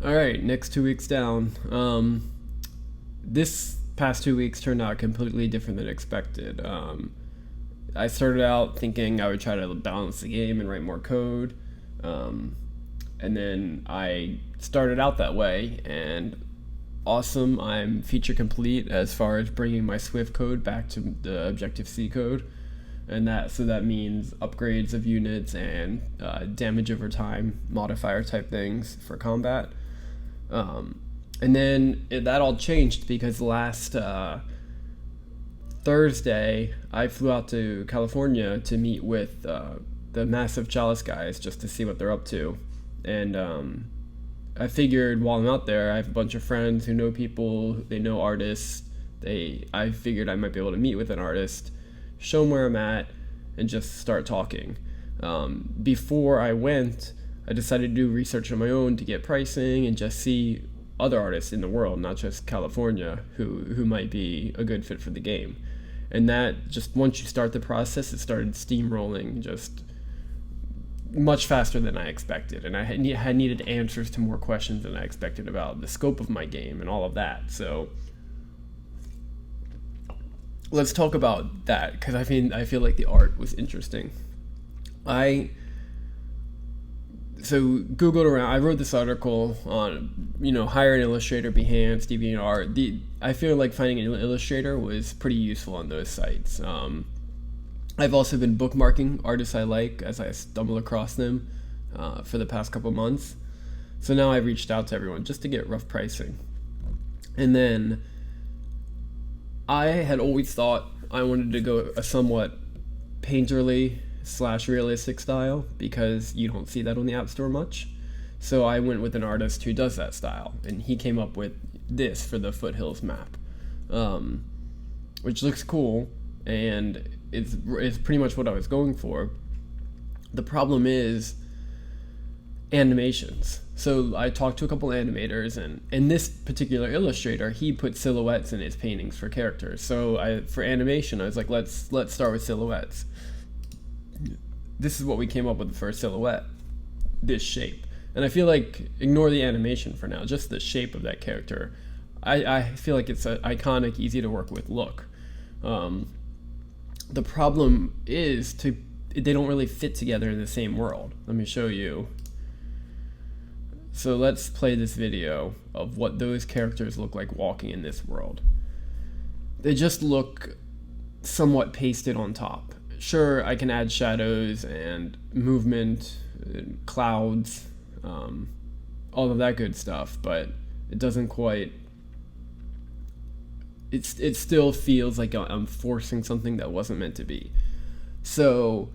All right, next 2 weeks down. This past 2 weeks turned out completely different than expected. I started out thinking I would try to balance the game and write more code. Um, and then I started out that way, and awesome, I'm feature complete as far as bringing my Swift code back to the Objective C code. And that means upgrades of units and damage over time modifier type things for combat. Um, and then that all changed because last Thursday I flew out to California to meet with the massive Chalice guys just to see what they're up to. And I figured while I'm out there, I have a bunch of friends who know people, they know artists. I figured I might be able to meet with an artist, show them where I'm at, and just start talking. Before I went, I decided to do research on my own to get pricing and just see other artists in the world, not just California, who might be a good fit for the game. And that just once you start the process, it started steamrolling just much faster than I expected. And I had needed answers to more questions than I expected about the scope of my game and all of that. So let's talk about that because I feel like the art was interesting. I Googled around. I wrote this article on hire an illustrator, Behance, DeviantArt. I feel like finding an illustrator was pretty useful on those sites. I've also been bookmarking artists I like as I stumble across them for the past couple months. So now I've reached out to everyone just to get rough pricing. And then I had always thought I wanted to go a somewhat painterly / realistic style because you don't see that on the App Store much. So I went with an artist who does that style, and he came up with this for the Foothills map, which looks cool, and it's pretty much what I was going for. The problem is animations. So I talked to a couple animators, and this particular illustrator, he put silhouettes in his paintings for characters. So for animation, I was like, let's start with silhouettes. This is what we came up with for a silhouette, this shape. And I feel like, ignore the animation for now, just the shape of that character. I feel like it's an iconic, easy to work with look. The problem is they don't really fit together in the same world. Let me show you. So let's play this video of what those characters look like walking in this world. They just look somewhat pasted on top. Sure, I can add shadows and movement, clouds, all of that good stuff, but it doesn't quite. It still feels like I'm forcing something that wasn't meant to be. So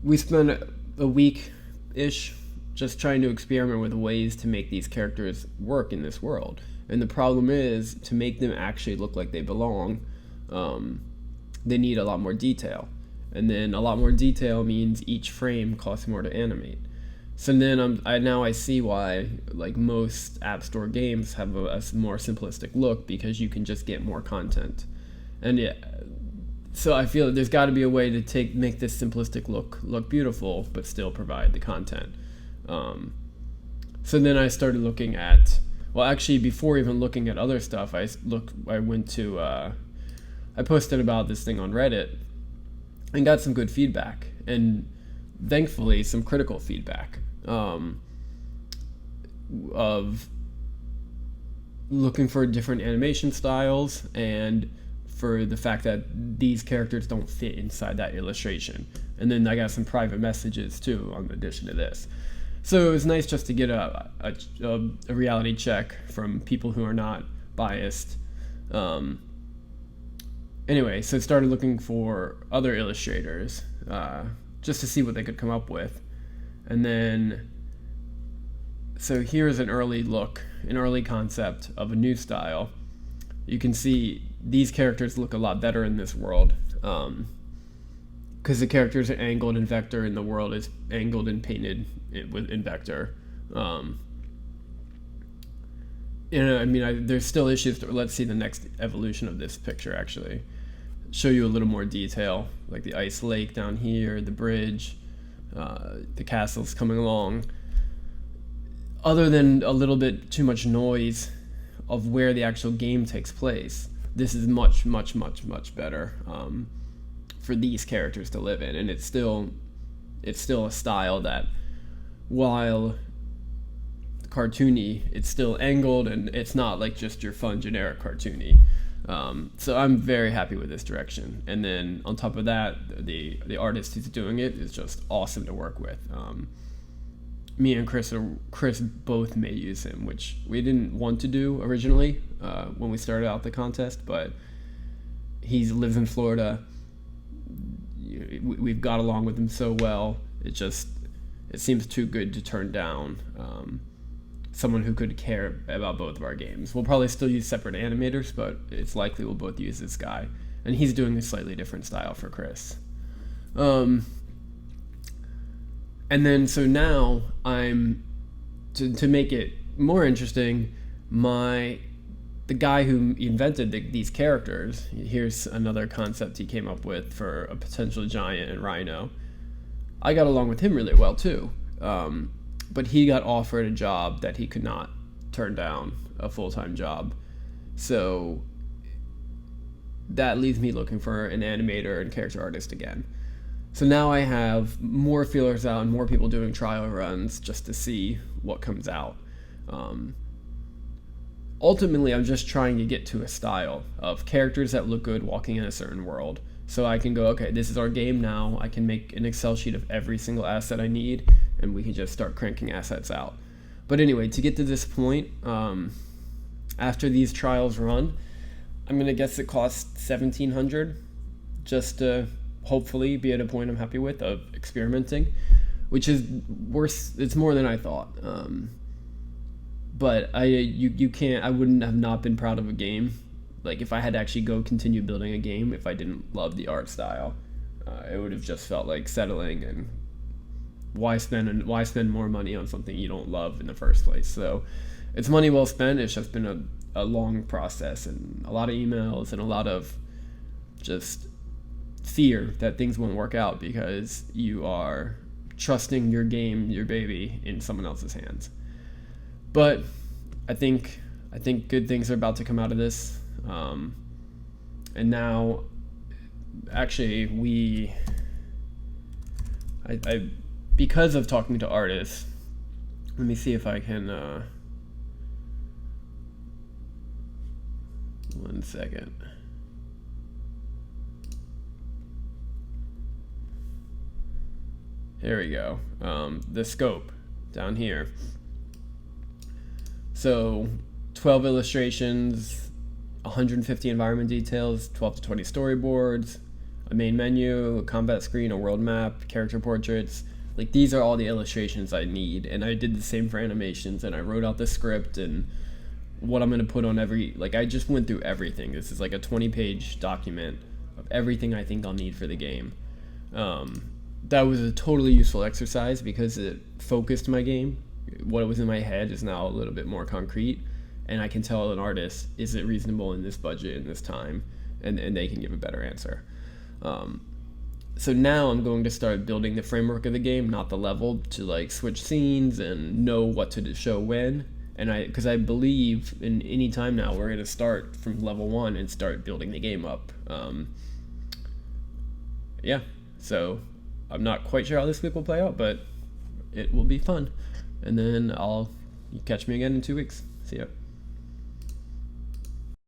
we spent a week-ish just trying to experiment with ways to make these characters work in this world. And the problem is, to make them actually look like they belong, they need a lot more detail. And then a lot more detail means each frame costs more to animate. So then I see why like most App Store games have a more simplistic look, because you can just get more content. And so I feel that there's got to be a way to make this simplistic look beautiful, but still provide the content. So then I started looking at, well, actually before even looking at other stuff, I posted about this thing on Reddit and got some good feedback, and thankfully some critical feedback of looking for different animation styles and for the fact that these characters don't fit inside that illustration. And then I got some private messages too in addition to this. So it was nice just to get a reality check from people who are not biased. Anyway, so I started looking for other illustrators just to see what they could come up with. And then, so here's an early concept of a new style. You can see these characters look a lot better in this world because the characters are angled in vector and the world is angled and painted in vector. There's still issues. Let's see the next evolution of this picture actually. Show you a little more detail, like the ice lake down here, the bridge, the castles coming along. other than a little bit too much noise of where the actual game takes place, this is much, much, much, much better for these characters to live in, and it's still a style that, while cartoony, it's still angled, and it's not like just your fun generic cartoony. So I'm very happy with this direction. And then on top of that, the artist who's doing it is just awesome to work with. Me and Chris both may use him, which we didn't want to do originally when we started out the contest, but he lives in Florida. We've got along with him so well. It seems too good to turn down. Someone who could care about both of our games. We'll probably still use separate animators, but it's likely we'll both use this guy. And he's doing a slightly different style for Chris. And then, so now to make it more interesting, the guy who invented these characters, here's another concept he came up with for a potential giant and rhino. I got along with him really well too. But he got offered a job that he could not turn down, a full-time job. So that leaves me looking for an animator and character artist again. So now I have more feelers out and more people doing trial runs just to see what comes out. Ultimately, I'm just trying to get to a style of characters that look good walking in a certain world. So I can go, okay, this is our game now. I can make an Excel sheet of every single asset I need, and we can just start cranking assets out. But anyway, to get to this point, after these trials run, I'm going to guess it costs $1,700 just to hopefully be at a point I'm happy with of experimenting, which is worse. It's more than I thought. But I wouldn't have not been proud of a game. Like, if I had to actually go continue building a game, if I didn't love the art style, it would have just felt like settling, and why spend more money on something you don't love in the first place? So it's money well spent. It's just been a long process and a lot of emails and a lot of just fear that things won't work out because you are trusting your game, your baby, in someone else's hands. But I think good things are about to come out of this. And now, actually, I because of talking to artists, let me see if I can, one second. Here we go. The scope down here. So 12 illustrations, 150 environment details, 12 to 20 storyboards, a main menu, a combat screen, a world map, character portraits. Like, these are all the illustrations I need, and I did the same for animations, and I wrote out the script and what I'm going to put on I just went through everything. This is like a 20-page document of everything I think I'll need for the game. That was a totally useful exercise because it focused my game. What was in my head is now a little bit more concrete, and I can tell an artist, is it reasonable in this budget, in this time, and they can give a better answer. So now I'm going to start building the framework of the game, not the level, to switch scenes and know what to show when. And because I believe in any time now we're going to start from level 1 and start building the game up. So I'm not quite sure how this week will play out, but it will be fun. And then you catch me again in 2 weeks. See ya.